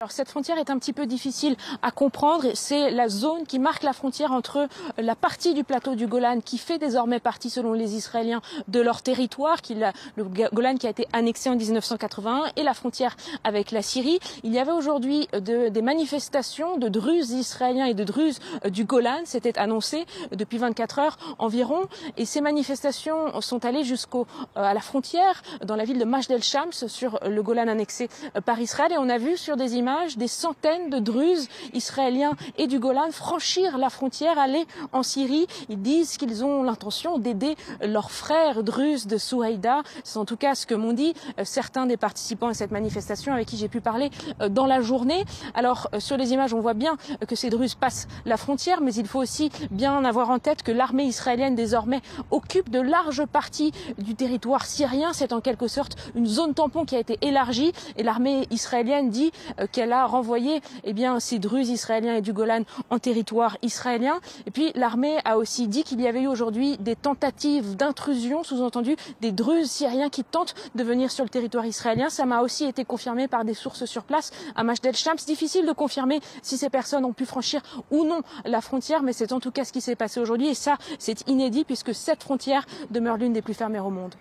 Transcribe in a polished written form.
Alors cette frontière est un petit peu difficile à comprendre. C'est la zone qui marque la frontière entre la partie du plateau du Golan qui fait désormais partie, selon les Israéliens, de leur territoire, le Golan qui a été annexé en 1981, et la frontière avec la Syrie. Il y avait aujourd'hui des manifestations de Druzes israéliens et de Druzes du Golan. C'était annoncé depuis 24 heures environ. Et ces manifestations sont allées à la frontière, dans la ville de Majdel Shams, sur le Golan annexé par Israël. Et on a vu sur des images des centaines de Druzes israéliens et du Golan franchir la frontière, aller en Syrie. Ils disent qu'ils ont l'intention d'aider leurs frères druzes de Souhaïda. C'est en tout cas ce que m'ont dit certains des participants à cette manifestation avec qui j'ai pu parler dans la journée. Alors sur les images, on voit bien que ces Druzes passent la frontière, mais il faut aussi bien avoir en tête que l'armée israélienne désormais occupe de larges parties du territoire syrien. C'est en quelque sorte une zone tampon qui a été élargie, et l'armée israélienne dit qu'elle a renvoyé ces Druzes israéliens et du Golan en territoire israélien. Et puis l'armée a aussi dit qu'il y avait eu aujourd'hui des tentatives d'intrusion, sous-entendu des Druzes syriens qui tentent de venir sur le territoire israélien. Ça m'a aussi été confirmé par des sources sur place à Majdel Shams. Difficile de confirmer si ces personnes ont pu franchir ou non la frontière, mais c'est en tout cas ce qui s'est passé aujourd'hui, et ça c'est inédit puisque cette frontière demeure l'une des plus fermées au monde.